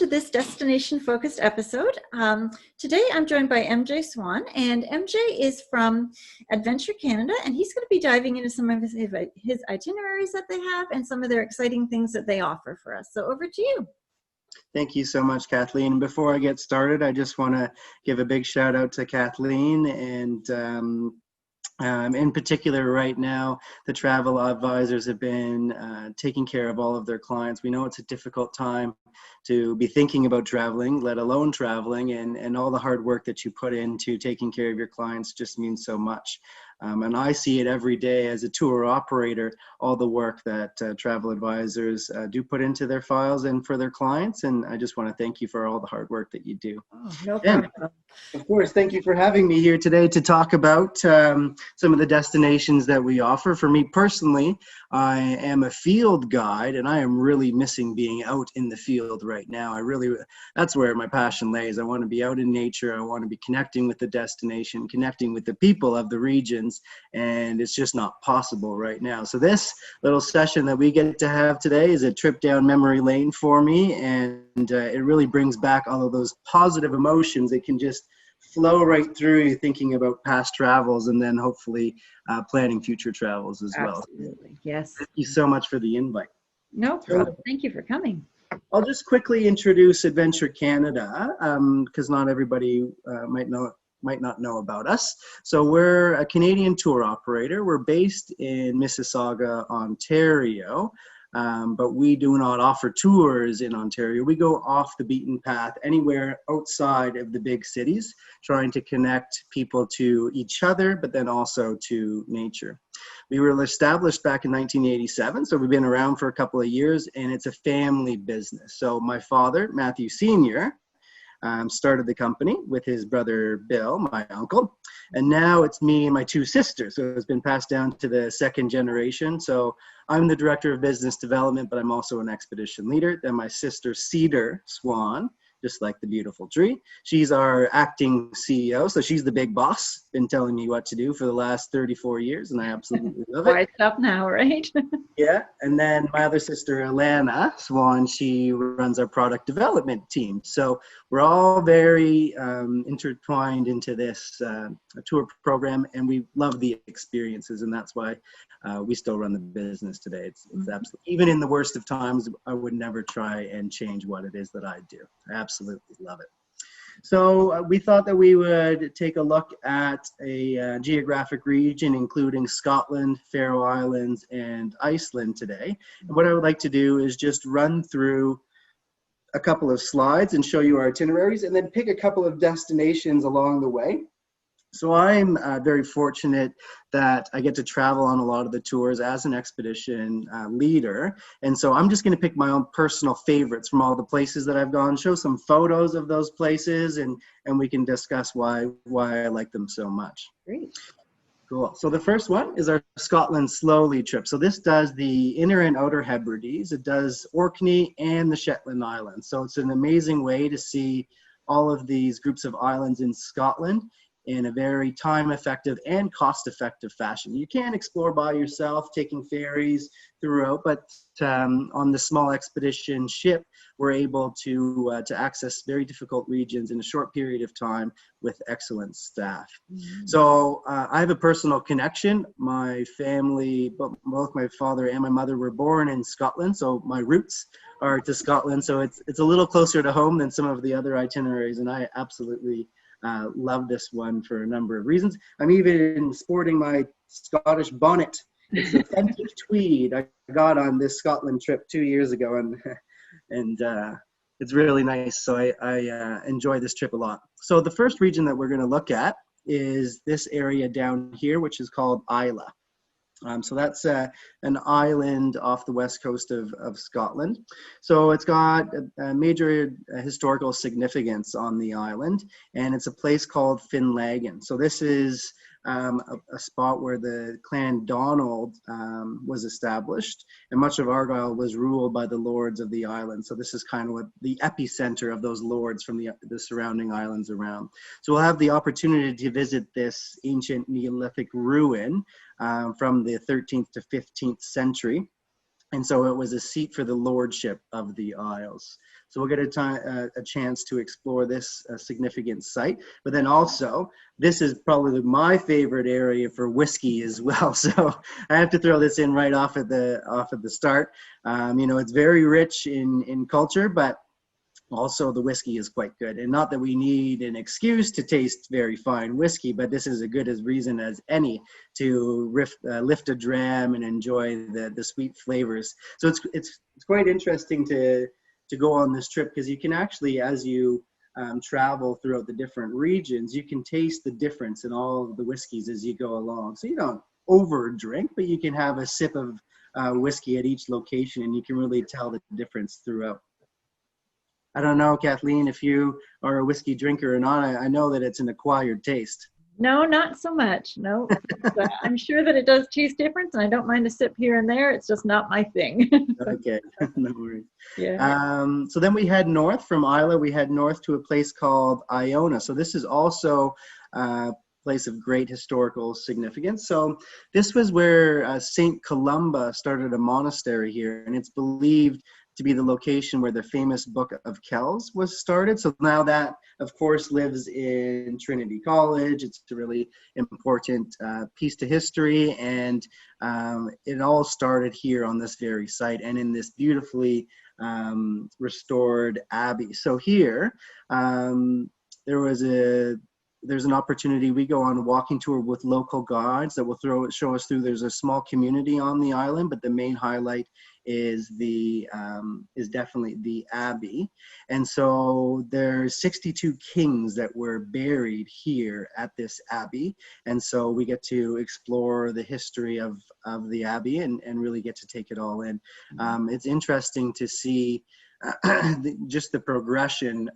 to this destination-focused episode. Today I'm joined by MJ Swan, and MJ is from Adventure Canada, and he's going to be diving into some of his itineraries that they have and some of their exciting things that they offer for us. So over to you. Thank you so much, Kathleen. Before I get started, I just want to give a big shout out to Kathleen and in particular, right now, the travel advisors have been taking care of all of their clients. We know it's a difficult time to be thinking about traveling, let alone traveling, and all the hard work that you put into taking care of your clients just means so much. And I see it every day as a tour operator, all the work that travel advisors do put into their files and for their clients. And I just want to thank you for all the hard work that you do. Oh, no problem. And, of course, thank you for having me here today to talk about some of the destinations that we offer. For me personally, I am a field guide, and I am really missing being out in the field right now. That's where my passion lays. I want to be out in nature. I want to be connecting with the destination, connecting with the people of the regions, and it's just not possible right now. So this little session that we get to have today is a trip down memory lane for me, and it really brings back all of those positive emotions. It can just flow right through you thinking about past travels and then hopefully planning future travels as well. Absolutely, yes. Thank you so much for the invite. No problem. Thank you for coming. I'll just quickly introduce Adventure Canada because not everybody might not know about us. So we're a Canadian tour operator. We're based in Mississauga, Ontario. But we do not offer tours in Ontario. We go off the beaten path anywhere outside of the big cities, trying to connect people to each other, but then also to nature. We were established back in 1987, so we've been around for a couple of years, and it's a family business. So my father, Matthew Sr., started the company with his brother Bill, my uncle, and now it's me and my two sisters. So it's been passed down to the second generation. So I'm the director of business development, but I'm also an expedition leader. Then my sister Cedar Swan, just like the beautiful tree, she's our acting CEO. So she's the big boss, been telling me what to do for the last 34 years, and I absolutely love it. Right up now, right? Yeah, and then my other sister, Alana Swan, she runs our product development team. So we're all very intertwined into this tour program, and we love the experiences, and that's why we still run the business today. It's absolutely, even in the worst of times, I would never try and change what it is that I do. I absolutely love it. So we thought that we would take a look at a geographic region, including Scotland, Faroe Islands, and Iceland today. And what I would like to do is just run through a couple of slides and show you our itineraries, and then pick a couple of destinations along the way. So I'm very fortunate that I get to travel on a lot of the tours as an expedition leader. And so I'm just going to pick my own personal favorites from all the places that I've gone, show some photos of those places, and we can discuss why I like them so much. Great. Cool. So the first one is our Scotland Slowly trip. So this does the Inner and Outer Hebrides. It does Orkney and the Shetland Islands. So it's an amazing way to see all of these groups of islands in Scotland in a very time-effective and cost-effective fashion. You can explore by yourself, taking ferries throughout, but on the small expedition ship, we're able to access very difficult regions in a short period of time with excellent staff. Mm-hmm. So I have a personal connection. My family, both my father and my mother, were born in Scotland, so my roots are to Scotland. So it's a little closer to home than some of the other itineraries, and I absolutely love this one for a number of reasons. I'm even sporting my Scottish bonnet. It's authentic tweed I got on this Scotland trip 2 years ago, and it's really nice. So I enjoy this trip a lot. So the first region that we're going to look at is this area down here, which is called Islay. So that's an island off the west coast of Scotland. So it's got a major historical significance on the island, and it's a place called Finlaggan. So this is a spot where the Clan Donald was established, and much of Argyll was ruled by the lords of the island. So this is kind of what the epicenter of those lords from the surrounding islands around. So we'll have the opportunity to visit this ancient Neolithic ruin from the 13th to 15th century. And so it was a seat for the lordship of the Isles. So we'll get a chance to explore this significant site. But then also, this is probably my favorite area for whiskey as well. So I have to throw this in right off at the start. It's very rich in culture, but also the whiskey is quite good. And not that we need an excuse to taste very fine whiskey, but this is as good as reason as any to lift a dram and enjoy the sweet flavors. So it's quite interesting to go on this trip, because you can actually, as you travel throughout the different regions, you can taste the difference in all of the whiskeys as you go along. So you don't over drink, but you can have a sip of whiskey at each location, and you can really tell the difference throughout. I don't know, Kathleen, if you are a whiskey drinker or not. I know that it's an acquired taste. No, not so much. No, but I'm sure that it does taste different, and I don't mind a sip here and there. It's just not my thing. Okay, no worries. Yeah. So then we head north from Isla. We head north to a place called Iona. So this is also a place of great historical significance. So this was where Saint Columba started a monastery here, and it's believed to be the location where the famous Book of Kells was started. So now that, of course, lives in Trinity College. It's a really important piece to history, and it all started here on this very site and in this beautifully restored abbey. So here, there's an opportunity. We go on a walking tour with local guides that will show us through. There's a small community on the island, but the main highlight is definitely the abbey. And so there's 62 kings that were buried here at this abbey. And so we get to explore the history of the abbey and really get to take it all in. It's interesting to see just the progression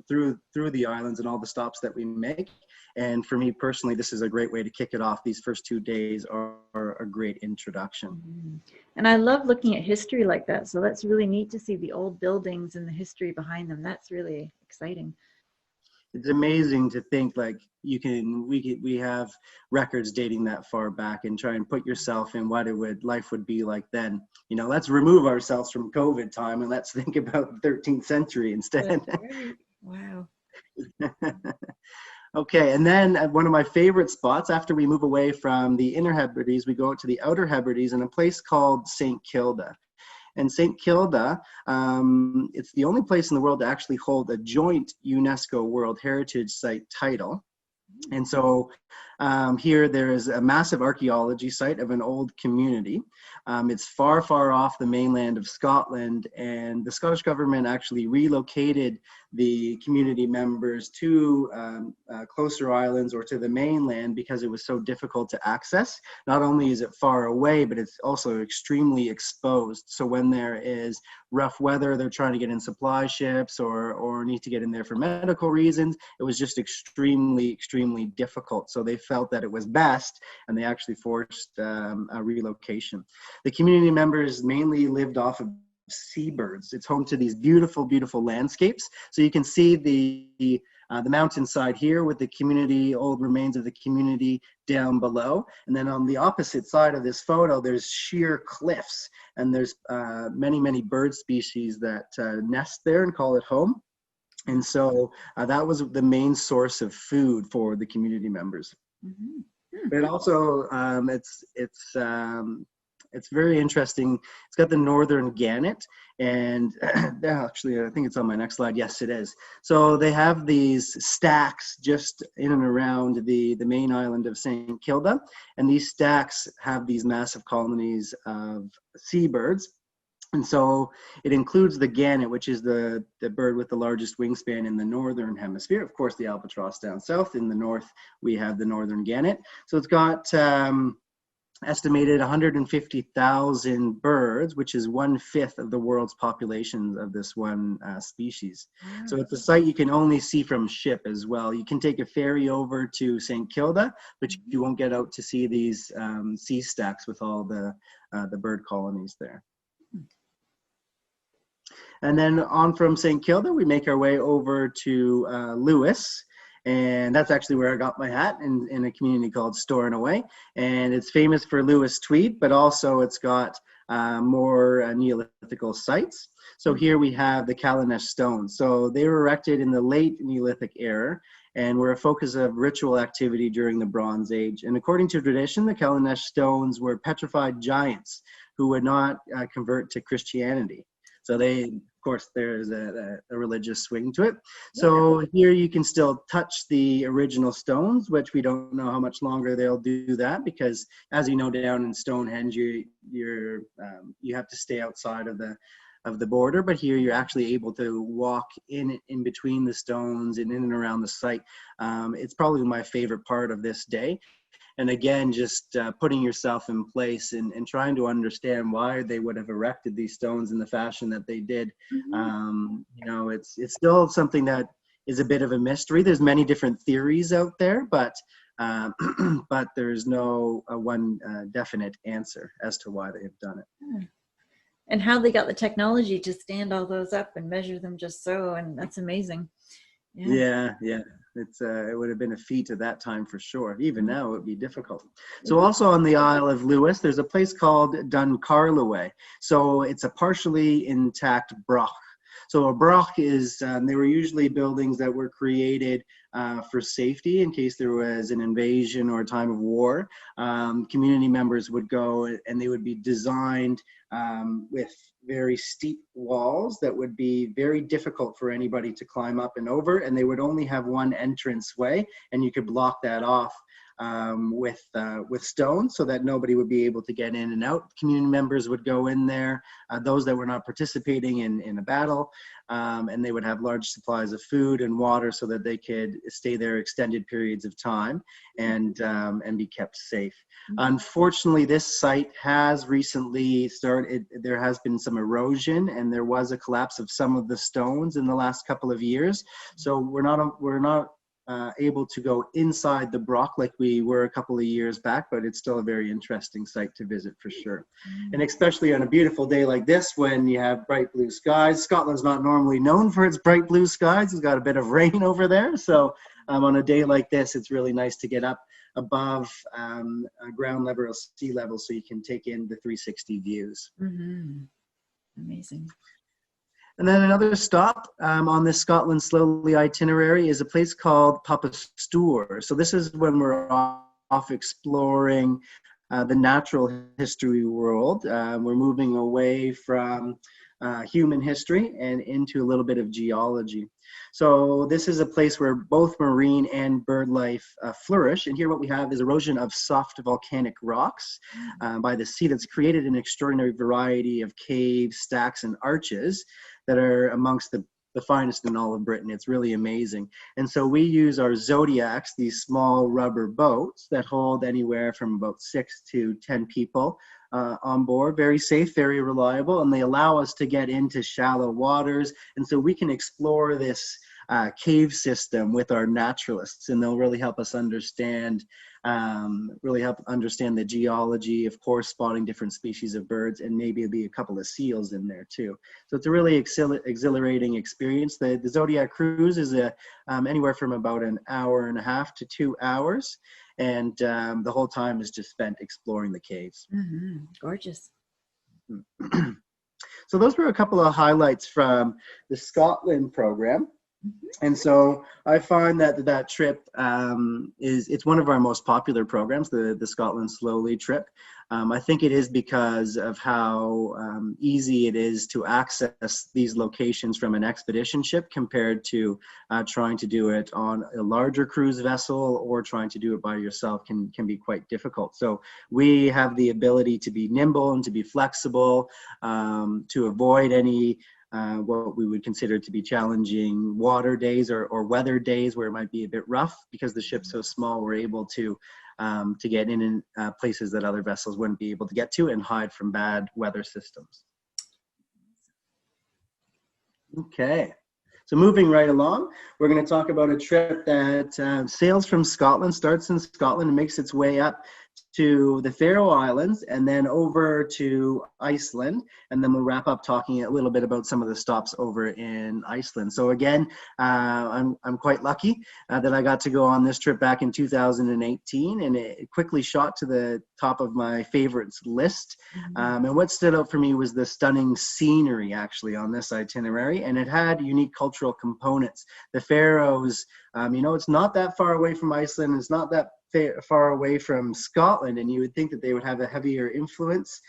through the islands and all the stops that we make. And for me personally, this is a great way to kick it off. These first 2 days are a great introduction. And I love looking at history like that. So that's really neat to see the old buildings and the history behind them. That's really exciting. It's amazing to think like we have records dating that far back, and try and put yourself in what life would be like then. Let's remove ourselves from COVID time and let's think about the 13th century instead. Right. Wow. Okay, and then one of my favorite spots, after we move away from the Inner Hebrides, we go out to the Outer Hebrides in a place called St. Kilda. And St. Kilda, it's the only place in the world to actually hold a joint UNESCO World Heritage Site title. And so here there is a massive archaeology site of an old community. It's far, far off the mainland of Scotland, and the Scottish government actually relocated the community members to closer islands or to the mainland because it was so difficult to access. Not only is it far away, but it's also extremely exposed. So when there is rough weather, they're trying to get in supply ships or need to get in there for medical reasons. It was just extremely, extremely difficult. So they felt that it was best, and they actually forced a relocation. The community members mainly lived off of seabirds. It's home to these beautiful, beautiful landscapes. So you can see the mountainside here with the community, old remains of the community down below. And then on the opposite side of this photo, there's sheer cliffs, and there's many, many bird species that nest there and call it home. And so that was the main source of food for the community members. Mm-hmm. But also, it's very interesting. It's got the northern gannet, and actually, I think it's on my next slide. Yes, it is. So they have these stacks just in and around the main island of St. Kilda, and these stacks have these massive colonies of seabirds. And so it includes the gannet, which is the bird with the largest wingspan in the northern hemisphere. Of course, the albatross down south. In the north, we have the northern gannet. So it's got estimated 150,000 birds, which is 1/5 of the world's population of this one species. Wow. So it's a site you can only see from ship as well. You can take a ferry over to St. Kilda, but you won't get out to see these sea stacks with all the bird colonies there. And then on from St. Kilda, we make our way over to Lewis. And that's actually where I got my hat, in a community called Store and Away. And it's famous for Lewis tweed, but also it's got more Neolithical sites. So here we have the Calanesh stones. So they were erected in the late Neolithic era and were a focus of ritual activity during the Bronze Age. And according to tradition, the Calanesh stones were petrified giants who would not convert to Christianity. So they, of course, there's a religious swing to it. So here you can still touch the original stones, which we don't know how much longer they'll do that, because as you know, down in Stonehenge, you have to stay outside of the border, but here you're actually able to walk in between the stones and in and around the site. It's probably my favorite part of this day. And again, just putting yourself in place and trying to understand why they would have erected these stones in the fashion that they did. It's still something that is a bit of a mystery. There's many different theories out there, but there's no one definite answer as to why they have done it. And how they got the technology to stand all those up and measure them just so, and that's amazing. Yeah. It would have been a feat at that time for sure. Even now, it would be difficult. So also on the Isle of Lewis, there's a place called Duncarloway. So it's a partially intact broch. So a broch is, they were usually buildings that were created for safety in case there was an invasion or a time of war. Community members would go and they would be designed with very steep walls that would be very difficult for anybody to climb up and over, and they would only have one entrance way, and you could block that off with stone so that nobody would be able to get in and out. Community members would go in there, those that were not participating in a battle, and they would have large supplies of food and water so that they could stay there extended periods of time and be kept safe. Unfortunately, this site has recently started, there has been some erosion and there was a collapse of some of the stones in the last couple of years. So we're not able to go inside the broch like we were a couple of years back, but it's still a very interesting site to visit for sure. And especially on a beautiful day like this when you have bright blue skies. Scotland's not normally known for its bright blue skies. It's got a bit of rain over there. So on a day like this, it's really nice to get up above ground level or sea level so you can take in the 360 views. Amazing. And then another stop on this Scotland Slowly itinerary is a place called Papastour. So this is when we're off exploring the natural history world. We're moving away from human history and into a little bit of geology. So this is a place where both marine and bird life flourish. And here what we have is erosion of soft volcanic rocks by the sea that's created an extraordinary variety of caves, stacks, and arches that are amongst the finest in all of Britain. It's really amazing. And so we use our Zodiacs, these small rubber boats that hold anywhere from about 6 to 10 people on board. Very safe, very reliable, and they allow us to get into shallow waters. And so we can explore this cave system with our naturalists, and they'll really help us understand the geology, of course, spotting different species of birds, and maybe it'll be a couple of seals in there too. So it's a really exhilarating experience. The Zodiac cruise is anywhere from about an hour and a half to 2 hours, and the whole time is just spent exploring the caves. Gorgeous. So those were a couple of highlights from the Scotland program. And so I find that trip it's one of our most popular programs, the Scotland Slowly trip. I think it is because of how easy it is to access these locations from an expedition ship compared to trying to do it on a larger cruise vessel, or trying to do it by yourself can be quite difficult. So we have the ability to be nimble and to be flexible, to avoid any what we would consider to be challenging water days or weather days where it might be a bit rough. Because the ship's so small, we're able to get in places that other vessels wouldn't be able to get to and hide from bad weather systems. Okay, so moving right along, we're going to talk about a trip that sails from Scotland, starts in Scotland and makes its way up to the Faroe Islands, and then over to Iceland. And then we'll wrap up talking a little bit about some of the stops over in Iceland. So again, I'm quite lucky that I got to go on this trip back in 2018, and it quickly shot to the top of my favorites list. And what stood out for me was the stunning scenery actually on this itinerary, and it had unique cultural components. The Faroes, it's not that far away from Iceland. It's not that far away from Scotland, and you would think that they would have a heavier influence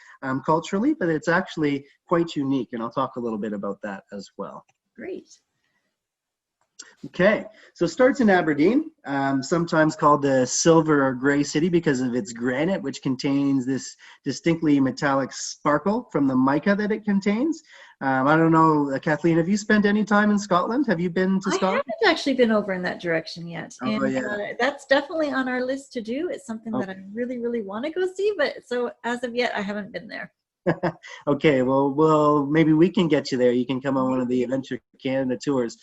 culturally, but it's actually quite unique, and I'll talk a little bit about that as well. Great. Okay, so it starts in Aberdeen, sometimes called the Silver or Gray City because of its granite, which contains this distinctly metallic sparkle from the mica that it contains. I don't know, Kathleen, have you spent any time in Scotland? Have you been to Scotland? I haven't actually been over in that direction yet. Oh, and yeah. That's definitely on our list to do. It's something that I really, really want to go see, but so as of yet, I haven't been there. Okay, well, maybe we can get you there. You can come on one of the Adventure Canada tours.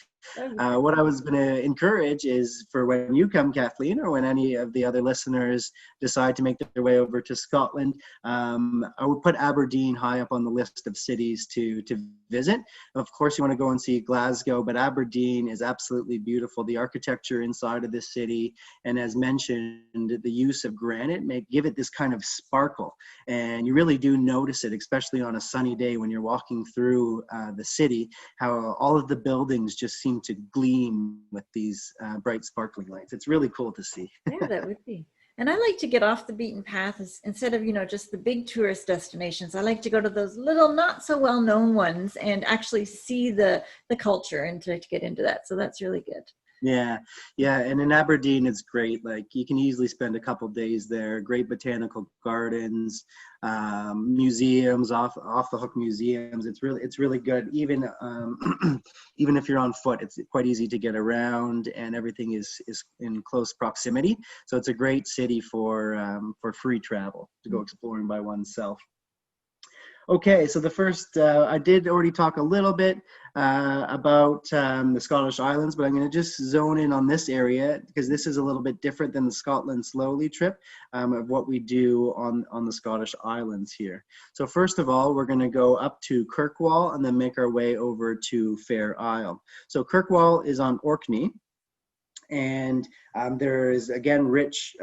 What I was going to encourage is for when you come, Kathleen, or when any of the other listeners decide to make their way over to Scotland, I would put Aberdeen high up on the list of cities to visit. Of course, you want to go and see Glasgow, but Aberdeen is absolutely beautiful. The architecture inside of this city, and as mentioned, the use of granite may give it this kind of sparkle. And you really do notice it, especially on a sunny day when you're walking through the city, how all of the buildings just seem to gleam with these bright sparkling lights. It's really cool to see. Yeah, that would be. And I like to get off the beaten path instead of, just the big tourist destinations. I like to go to those little, not so well-known ones and actually see the culture and to get into that. So that's really good. Yeah. And in Aberdeen, it's great. Like you can easily spend a couple days there. Great botanical gardens, museums, off the hook museums. It's really good. Even even if you're on foot, it's quite easy to get around, and everything is in close proximity. So it's a great city for free travel to go exploring by oneself. Okay, so the first, I did already talk a little bit about the Scottish Islands, but I'm going to just zone in on this area because this is a little bit different than the Scotland Slowly trip of what we do on the Scottish Islands here. So first of all, we're going to go up to Kirkwall and then make our way over to Fair Isle. So Kirkwall is on Orkney. And there is, again, rich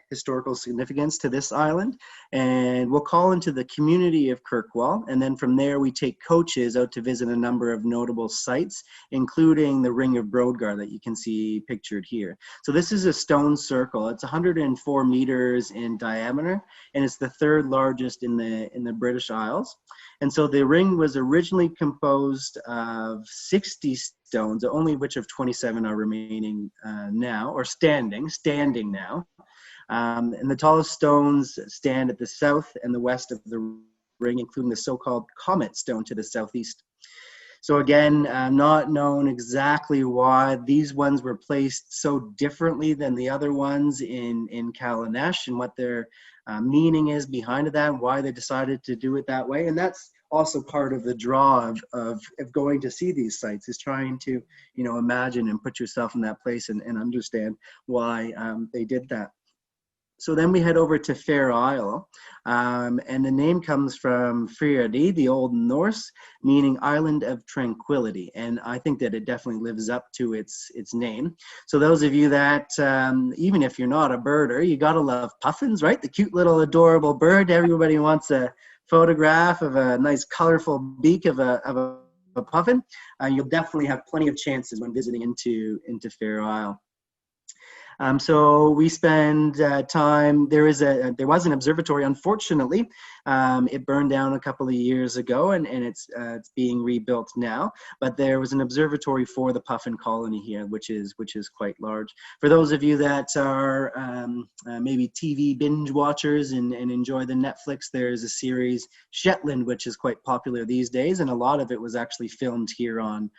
historical significance to this island. And we'll call into the community of Kirkwall. And then from there, we take coaches out to visit a number of notable sites, including the Ring of Brodgar that you can see pictured here. So this is a stone circle. It's 104 meters in diameter, and it's the third largest in the British Isles. And so the ring was originally composed of 60 stones, only of which of 27 are remaining now, or standing now. And the tallest stones stand at the south and the west of the ring, including the so-called Comet Stone to the southeast. So again, not known exactly why these ones were placed so differently than the other ones in Calanesh, and what their meaning is behind that, and why they decided to do it that way. And that's also part of the draw of going to see these sites, is trying to, imagine and put yourself in that place and understand why they did that. So then we head over to Fair Isle, and the name comes from Friadi, the Old Norse, meaning island of tranquility, and I think that it definitely lives up to its name. So those of you that, even if you're not a birder, you gotta love puffins, right? The cute little adorable bird. Everybody wants a photograph of a nice colorful beak of a puffin. You'll definitely have plenty of chances when visiting into Fair Isle. So we spend time. There was an observatory. Unfortunately, it burned down a couple of years ago, and it's being rebuilt now. But there was an observatory for the puffin colony here, which is quite large. For those of you that are maybe TV binge watchers and enjoy the Netflix, there's a series Shetland, which is quite popular these days, and a lot of it was actually filmed here on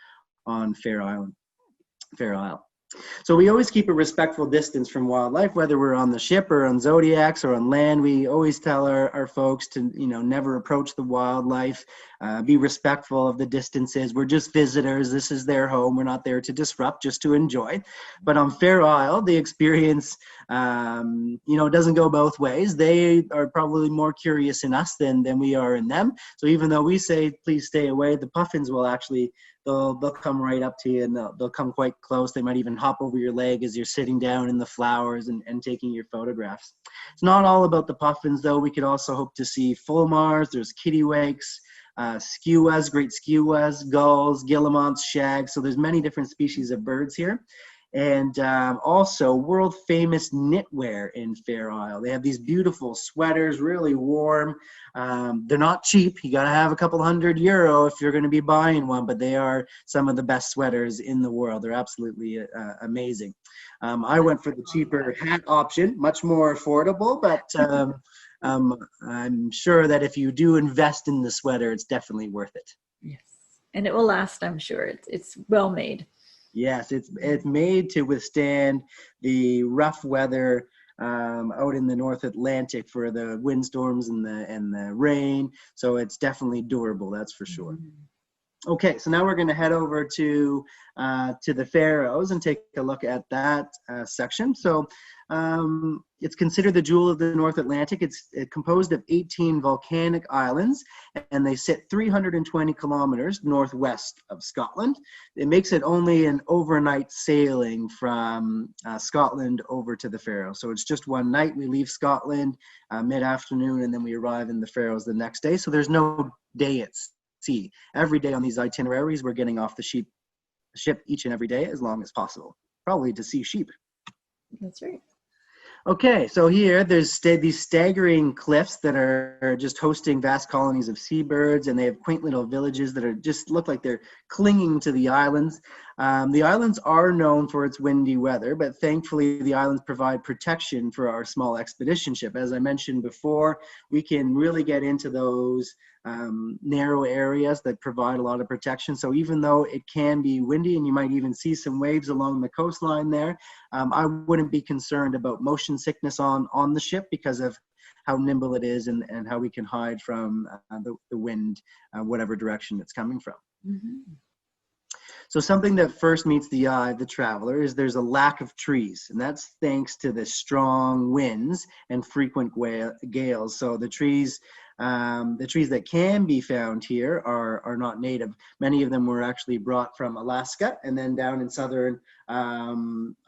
Fair Isle. So we always keep a respectful distance from wildlife, whether we're on the ship or on Zodiacs or on land. We always tell our folks to, never approach the wildlife, be respectful of the distances. We're just visitors. This is their home. We're not there to disrupt, just to enjoy. But on Faroe Isle, the experience, doesn't go both ways. They are probably more curious in us than we are in them. So even though we say, please stay away, the puffins will actually they'll come right up to you, and they'll come quite close. They might even hop over your leg as you're sitting down in the flowers and taking your photographs. It's not all about the puffins, though. We could also hope to see fulmars. There's kittiwakes, skuas, great skuas, gulls, guillemots, shags. So there's many different species of birds here. And also world famous knitwear in Faroe Isle. They have these beautiful sweaters, really warm. They're not cheap. You got to have a couple €100 if you're going to be buying one, but they are some of the best sweaters in the world. They're absolutely amazing. I went for the cheaper hat option, much more affordable, but I'm sure that if you do invest in the sweater, it's definitely worth it. Yes, and it will last, I'm sure. It's well made. Yes, it's made to withstand the rough weather out in the North Atlantic for the windstorms and the rain. So it's definitely durable, that's for sure. Mm-hmm. Okay, so now we're going to head over to the Faroes and take a look at that section. So it's considered the jewel of the North Atlantic. It's composed of 18 volcanic islands, and they sit 320 kilometers northwest of Scotland. It makes it only an overnight sailing from Scotland over to the Faroes. So it's just one night. We leave Scotland mid-afternoon, and then we arrive in the Faroes the next day. So there's no day at sea. Every day on these itineraries, we're getting off the ship each and every day as long as possible, probably to see sheep. That's right. Okay, so here there's these staggering cliffs that are just hosting vast colonies of seabirds, and they have quaint little villages that are just look like they're clinging to the islands. The islands are known for its windy weather, but thankfully the islands provide protection for our small expedition ship. As I mentioned before, we can really get into those narrow areas that provide a lot of protection. So even though it can be windy and you might even see some waves along the coastline there, I wouldn't be concerned about motion sickness on the ship because of how nimble it is and how we can hide from the wind, whatever direction it's coming from. Mm-hmm. So something that first meets the eye of the traveler is there's a lack of trees, and that's thanks to the strong winds and frequent gales. So the trees that can be found here are not native. Many of them were actually brought from Alaska and then down in southern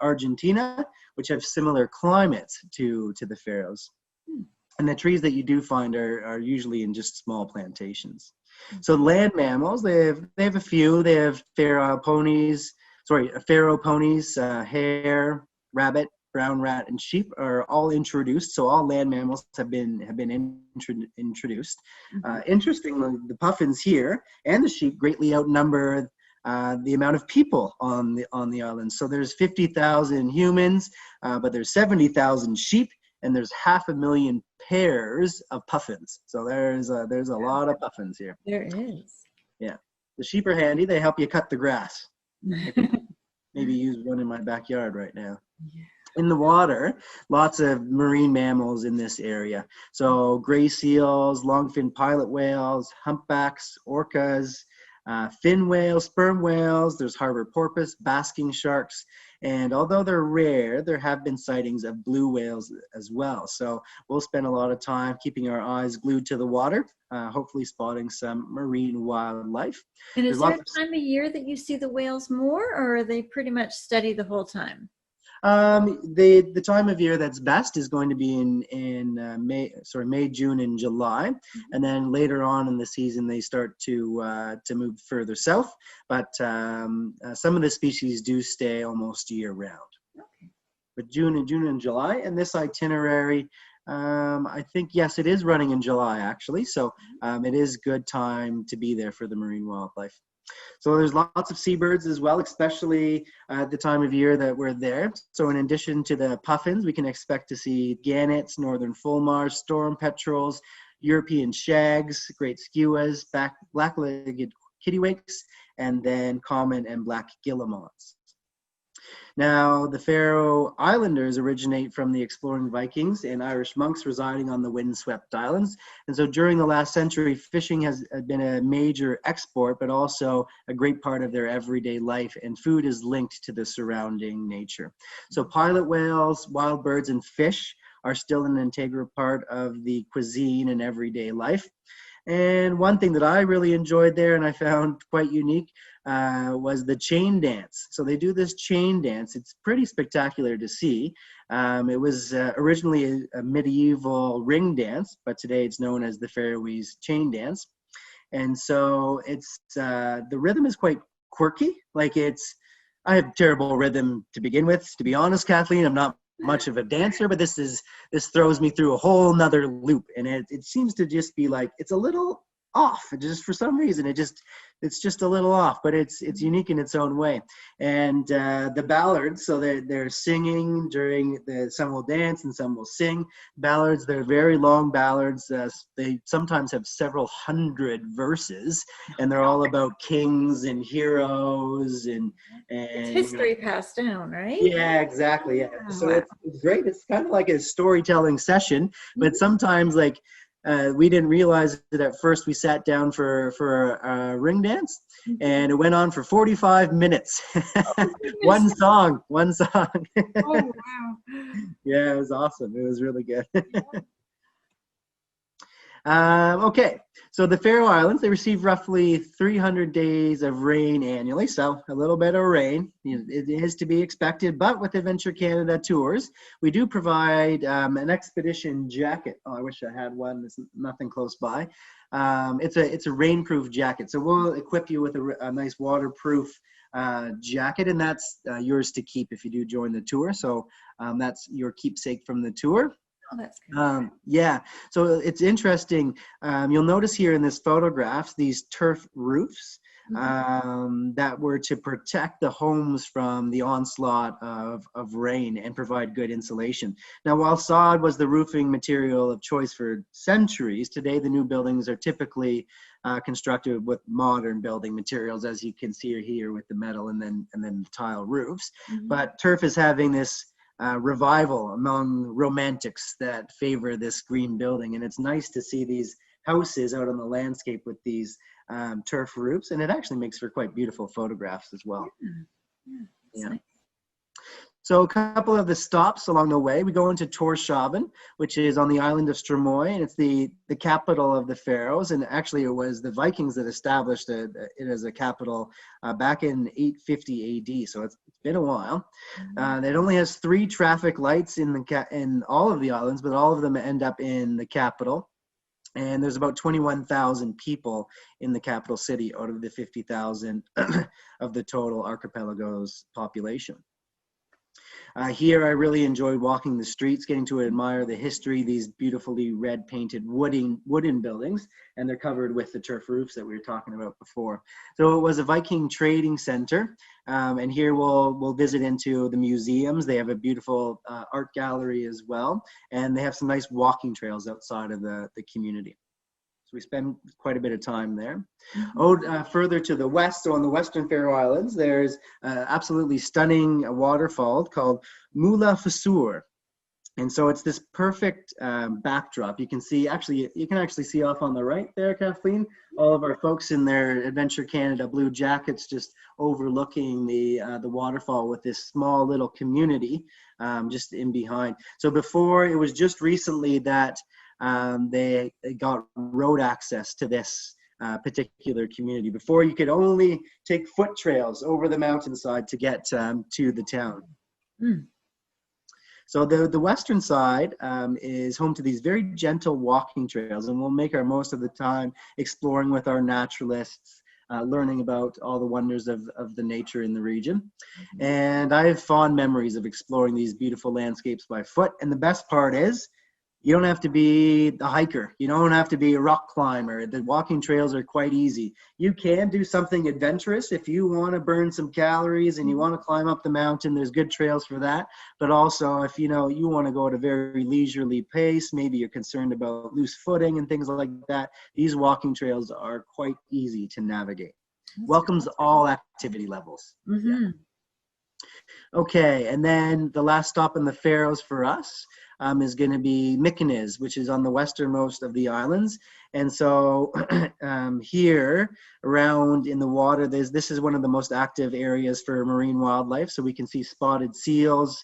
Argentina, which have similar climates to the Faroes. And the trees that you do find are usually in just small plantations. So land mammals, they have a few. They have Faroe ponies, hare, rabbit, brown rat, and sheep are all introduced. So all land mammals have been introduced. Interestingly, the puffins here and the sheep greatly outnumber the amount of people on the island. So there's 50,000 humans, but there's 70,000 sheep, and there's 500,000 pairs of puffins. So there's a lot of puffins here. There is. Yeah, the sheep are handy. They help you cut the grass. Maybe use one in my backyard right now. Yeah. In the water, lots of marine mammals in this area. So gray seals, longfin pilot whales, humpbacks, orcas, fin whales, sperm whales, there's harbor porpoise, basking sharks, and although they're rare, there have been sightings of blue whales as well. So we'll spend a lot of time keeping our eyes glued to the water, hopefully spotting some marine wildlife. And is there a time of year that you see the whales more, or are they pretty much steady the whole time? The time of year that's best is going to be in May, June, and July, and then later on in the season they start to move further south. But some of the species do stay almost year round. Okay. But June and July, and this itinerary, I think yes, it is running in July actually. So it is good time to be there for the marine wildlife. So there's lots of seabirds as well, especially at the time of year that we're there. So in addition to the puffins, we can expect to see gannets, northern fulmars, storm petrels, European shags, great skuas, black-legged kittiwakes, and then common and black guillemots. Now, the Faroe Islanders originate from the exploring Vikings and Irish monks residing on the windswept islands. And so during the last century, fishing has been a major export, but also a great part of their everyday life, and food is linked to the surrounding nature. So pilot whales, wild birds, and fish are still an integral part of the cuisine and everyday life. And one thing that I really enjoyed there and I found quite unique was the chain dance. So they do this chain dance. It's pretty spectacular to see. It was originally a medieval ring dance, but today it's known as the Faroese chain dance. And so it's the rhythm is quite quirky. I have terrible rhythm to begin with, to be honest, Kathleen. I'm not much of a dancer, but this throws me through a whole nother loop, and it seems to just be like it's a little off. Just for some reason it's just a little off, but it's unique in its own way. And the ballads, so they're singing during some will dance and some will sing. Ballads, they're very long ballads. They sometimes have several hundred verses, and they're all about kings and heroes and it's history passed down, right? Yeah, exactly. Yeah. So it's great. It's kind of like a storytelling session, but sometimes we didn't realize that at first. We sat down for a ring dance, and it went on for 45 minutes. One song. Oh, wow. Yeah, it was awesome. It was really good. Okay, so the Faroe Islands, they receive roughly 300 days of rain annually, so a little bit of rain. It is to be expected, but with Adventure Canada tours, we do provide an expedition jacket. Oh, I wish I had one. There's nothing close by. It's a rainproof jacket, so we'll equip you with a nice waterproof jacket, and that's yours to keep if you do join the tour. So that's your keepsake from the tour. Oh, that's good. Yeah, so it's interesting. You'll notice here in this photographs these turf roofs that were to protect the homes from the onslaught of rain and provide good insulation. Now, while sod was the roofing material of choice for centuries, today the new buildings are typically constructed with modern building materials, as you can see here with the metal and then the tile roofs. But turf is having this revival among romantics that favor this green building, and it's nice to see these houses out on the landscape with these turf roofs, and it actually makes for quite beautiful photographs as well. Yeah. Nice. So a couple of the stops along the way, we go into Tórshavn, which is on the island of Stromøy, and it's the capital of the Faroes. And actually, it was the Vikings that established it as a capital back in 850 AD. So it's been a while. It only has 3 traffic lights in all of the islands, but all of them end up in the capital. And there's about 21,000 people in the capital city out of the 50,000 of the total archipelago's population. Here, I really enjoyed walking the streets, getting to admire the history, these beautifully red painted wooden buildings, and they're covered with the turf roofs that we were talking about before. So it was a Viking trading center, and here we'll visit into the museums. They have a beautiful art gallery as well, and they have some nice walking trails outside of the community. So we spend quite a bit of time there. Further to the west, so on the Western Faroe Islands, there's absolutely stunning waterfall called Mula Fossur. And so it's this perfect backdrop. You can actually see off on the right there, Kathleen, all of our folks in their Adventure Canada blue jackets just overlooking the waterfall with this small little community just in behind. So before, it was just recently that they got road access to this particular community. Before, you could only take foot trails over the mountainside to get to the town. So the western side is home to these very gentle walking trails, and we'll make our most of the time exploring with our naturalists, learning about all the wonders of the nature in the region. And I have fond memories of exploring these beautiful landscapes by foot, and the best part is, you don't have to be a hiker. You don't have to be a rock climber. The walking trails are quite easy. You can do something adventurous if you want to burn some calories and you want to climb up the mountain. There's good trails for that. But also, if you want to go at a very leisurely pace, maybe you're concerned about loose footing and things like that, these walking trails are quite easy to navigate. Welcomes all activity levels. Yeah. Okay, and then the last stop in the Faroes for us is going to be Mykonos, which is on the westernmost of the islands. And so here around in the water, this is one of the most active areas for marine wildlife. So we can see spotted seals,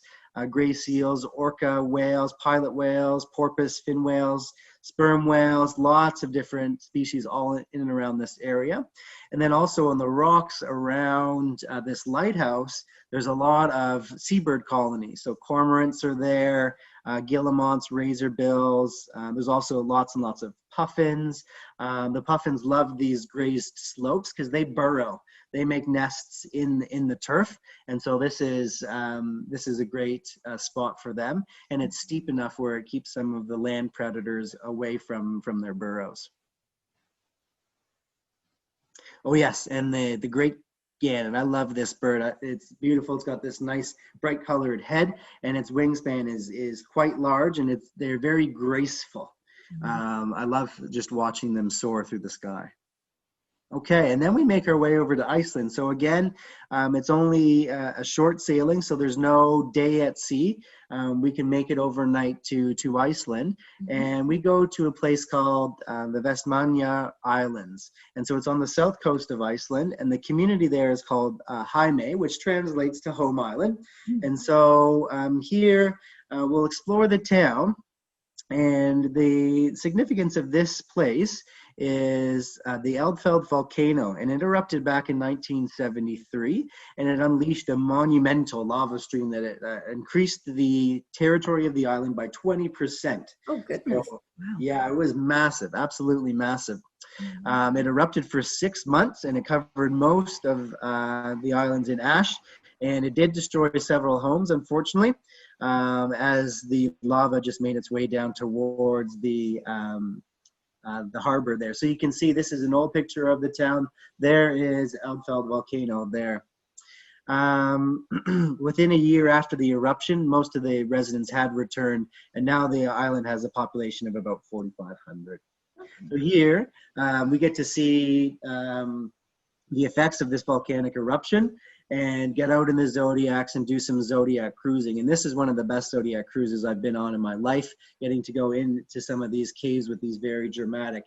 gray seals, orca whales, pilot whales, porpoise, fin whales, sperm whales, lots of different species all in and around this area. And then also on the rocks around this lighthouse, there's a lot of seabird colonies. So cormorants are there, guillemots, razorbills. There's also lots and lots of puffins. The puffins love these grazed slopes because they burrow. They make nests in the turf, and so this is a great spot for them. And it's steep enough where it keeps some of the land predators away from their burrows. Oh yes, and the great gannet. I love this bird. It's beautiful. It's got this nice bright colored head, and its wingspan is quite large, and they're very graceful. I love just watching them soar through the sky. Okay, and then we make our way over to Iceland. So again, it's only a short sailing, so there's no day at sea. We can make it overnight to Iceland, and we go to a place called the Vestmannaeyjar Islands. And so it's on the south coast of Iceland, and the community there is called Heimey, which translates to home island. And so here we'll explore the town, and the significance of this place is the Eldfell volcano, and it erupted back in 1973, and it unleashed a monumental lava stream that increased the territory of the island by 20%. Oh, goodness. So, wow. Yeah, it was massive, absolutely massive. It erupted for 6 months, and it covered most of the islands in ash, and it did destroy several homes, unfortunately, as the lava just made its way down towards the harbor there. So you can see this is an old picture of the town. There is Eldfell volcano there. Within a year after the eruption, most of the residents had returned, and now the island has a population of about 4,500. So here we get to see the effects of this volcanic eruption and get out in the Zodiacs and do some Zodiac cruising. And this is one of the best Zodiac cruises I've been on in my life, getting to go into some of these caves with these very dramatic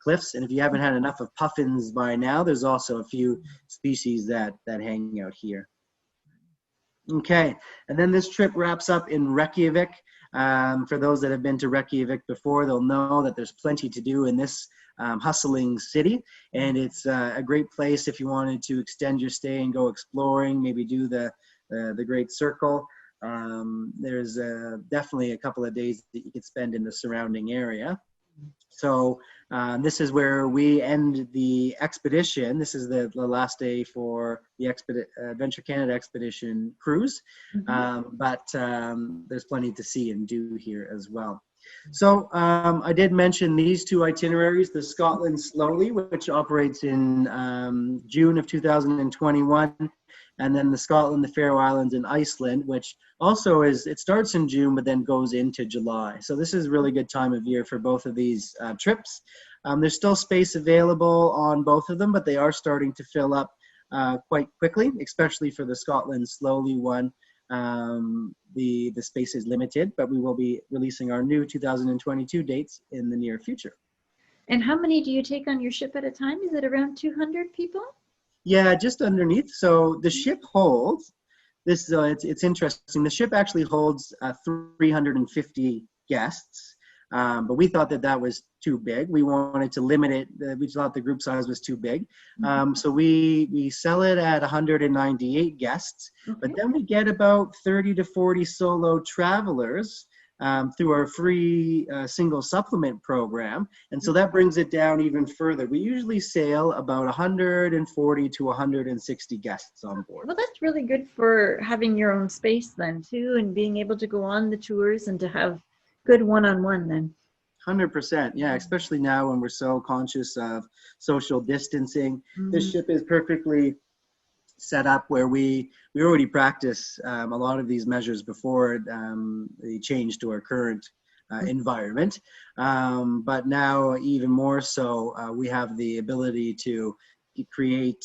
cliffs. And if you haven't had enough of puffins by now, there's also a few species that hang out here. Okay, and then this trip wraps up in Reykjavik. For those that have been to Reykjavik before, they'll know that there's plenty to do in this hustling city, and it's a great place if you wanted to extend your stay and go exploring, maybe do the Great Circle. There's definitely a couple of days that you could spend in the surrounding area. So this is where we end the expedition. This is the last day for the Adventure Canada expedition cruise, but there's plenty to see and do here as well. So I did mention these two itineraries, the Scotland Slowly, which operates in June of 2021, and then the Scotland, the Faroe Islands, and Iceland, which also it starts in June, but then goes into July. So this is a really good time of year for both of these trips. There's still space available on both of them, but they are starting to fill up quite quickly, especially for the Scotland Slowly one. The space is limited, but we will be releasing our new 2022 dates in the near future. And how many do you take on your ship at a time? Is it around 200 people? Yeah, just underneath. So the ship holds this. It's interesting. The ship actually holds 350 guests, but we thought that was too big. We wanted to limit it. We thought the group size was too big. So we sell it at 198 guests, but then we get about 30 to 40 solo travelers through our free single supplement program. And so that brings it down even further. We usually sail about 140 to 160 guests on board. Well, that's really good for having your own space then too, and being able to go on the tours and to have good one-on-one then. 100%, yeah, especially now when we're so conscious of social distancing. This ship is perfectly set up where we already practice a lot of these measures before the change to our current environment. But now even more so, we have the ability to create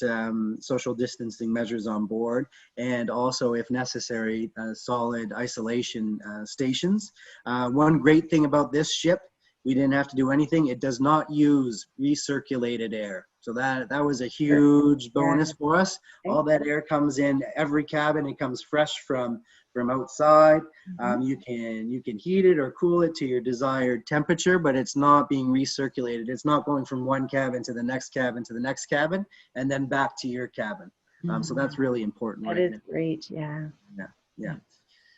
social distancing measures on board, and also, if necessary, solid isolation stations. One great thing about this ship, we didn't have to do anything. It does not use recirculated air. So that was a huge bonus for us. All that air comes in every cabin. It comes fresh from outside. You can heat it or cool it to your desired temperature, but it's not being recirculated. It's not going from one cabin to the next cabin to the next cabin and then back to your cabin. So that's really important. That is great. Yeah. Yeah.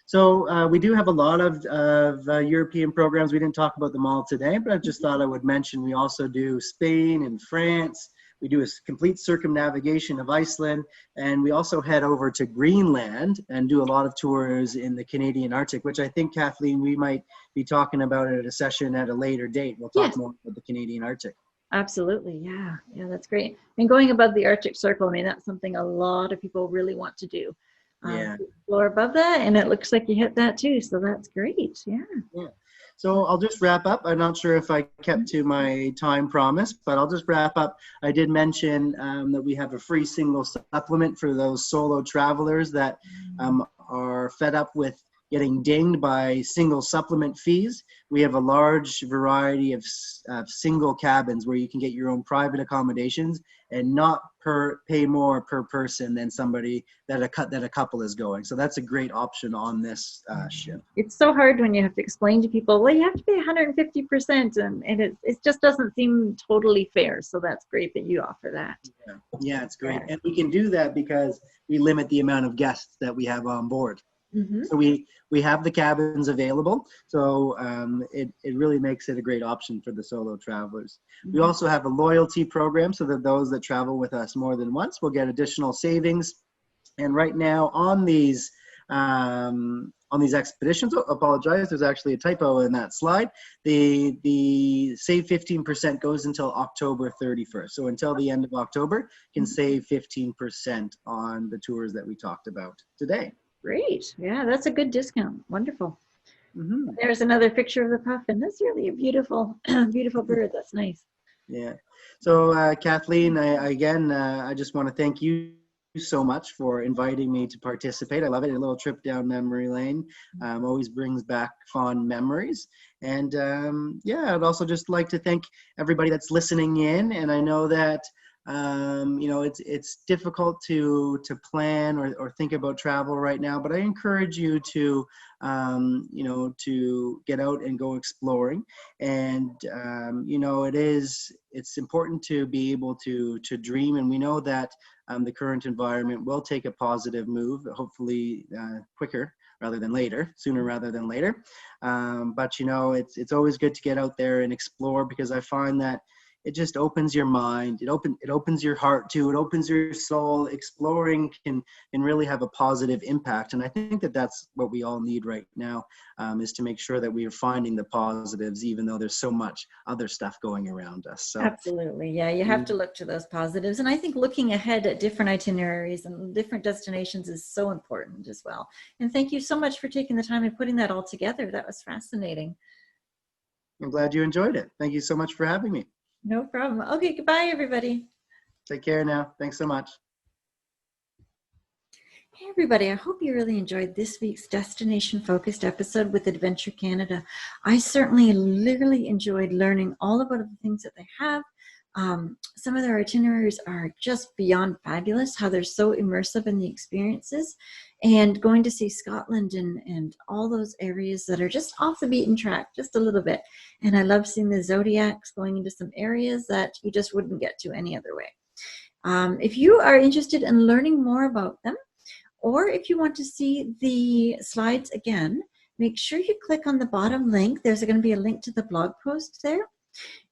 So we do have a lot of European programs. We didn't talk about them all today, but I just thought I would mention we also do Spain and France. We do a complete circumnavigation of Iceland, and we also head over to Greenland and do a lot of tours in the Canadian Arctic, which I think, Kathleen, we might be talking about at a session at a later date. We'll talk more about the Canadian Arctic. Absolutely. Yeah, that's great. And going above the Arctic Circle, I mean, that's something a lot of people really want to do. Explore above that, and it looks like you hit that too, so that's great. Yeah. So I'll just wrap up. I'm not sure if I kept to my time promise, but I'll just wrap up. I did mention that we have a free single supplement for those solo travelers that are fed up with getting dinged by single supplement fees. We have a large variety of single cabins where you can get your own private accommodations and not pay more per person than somebody that a couple is going. So that's a great option on this ship. It's so hard when you have to explain to people, well, you have to pay 150%, and it just doesn't seem totally fair. So that's great that you offer that. Yeah, it's great. And we can do that because we limit the amount of guests that we have on board. So we have the cabins available, so it really makes it a great option for the solo travelers. We also have a loyalty program so that those that travel with us more than once will get additional savings. And right now on these expeditions, apologize, there's actually a typo in that slide. The save 15% goes until October 31st. So until the end of October, you can save 15% on the tours that we talked about today. Great. Yeah, that's a good discount. Wonderful. There's another picture of the puffin. That's really a beautiful, beautiful bird. That's nice. Yeah. So Kathleen, I just want to thank you so much for inviting me to participate. I love it. A little trip down memory lane always brings back fond memories. And I'd also just like to thank everybody that's listening in. And I know that it's difficult to plan or think about travel right now, but I encourage you to get out and go exploring. And it's important to be able to dream, and we know that the current environment will take a positive move, hopefully quicker rather than later, sooner rather than later. But it's always good to get out there and explore, because I find that it just opens your mind. It opens your heart too. It opens your soul. Exploring can really have a positive impact. And I think that that's what we all need right now, is to make sure that we are finding the positives, even though there's so much other stuff going around us. So absolutely. Yeah, you have to look to those positives. And I think looking ahead at different itineraries and different destinations is so important as well. And thank you so much for taking the time and putting that all together. That was fascinating. I'm glad you enjoyed it. Thank you so much for having me. No problem. Okay, goodbye, everybody. Take care now. Thanks so much. Hey, everybody. I hope you really enjoyed this week's destination-focused episode with Adventure Canada. I certainly literally enjoyed learning all about the things that they have. Some of their itineraries are just beyond fabulous, how they're so immersive in the experiences, and going to see Scotland and all those areas that are just off the beaten track just a little bit. And I love seeing the zodiacs going into some areas that you just wouldn't get to any other way. If you are interested in learning more about them, or if you want to see the slides again, make sure you click on the bottom link. There's going to be a link to the blog post there.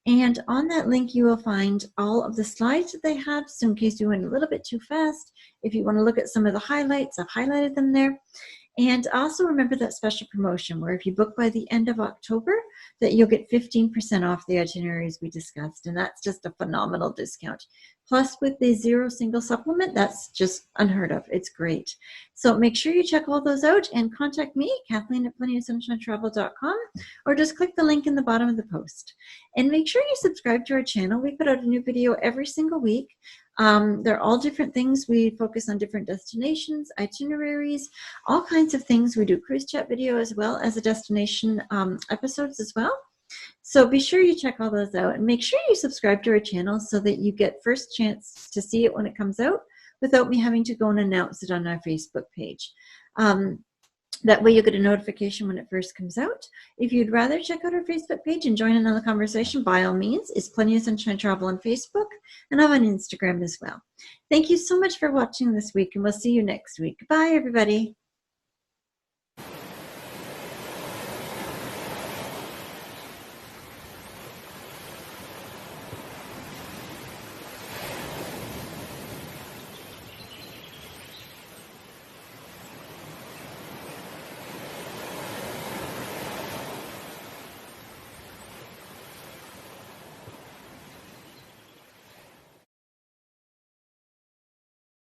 And on that link, you will find all of the slides that they have. So in case you went a little bit too fast, if you want to look at some of the highlights, I've highlighted them there. And also remember that special promotion where if you book by the end of October, that you'll get 15% off the itineraries we discussed. And that's just a phenomenal discount. Plus with the zero single supplement, that's just unheard of. It's great. So make sure you check all those out and contact me, Kathleen at plentyofsunshinetravel.com, or just click the link in the bottom of the post. And make sure you subscribe to our channel. We put out a new video every single week. They're all different things. We focus on different destinations, itineraries, all kinds of things. We do cruise chat video as well as a destination episodes as well. So be sure you check all those out and make sure you subscribe to our channel so that you get first chance to see it when it comes out without me having to go and announce it on our Facebook page. That way you'll get a notification when it first comes out. If you'd rather check out our Facebook page and join in on the conversation, by all means, it's Plenty of Sunshine Travel on Facebook, and I'm on Instagram as well. Thank you so much for watching this week, and we'll see you next week. Bye, everybody.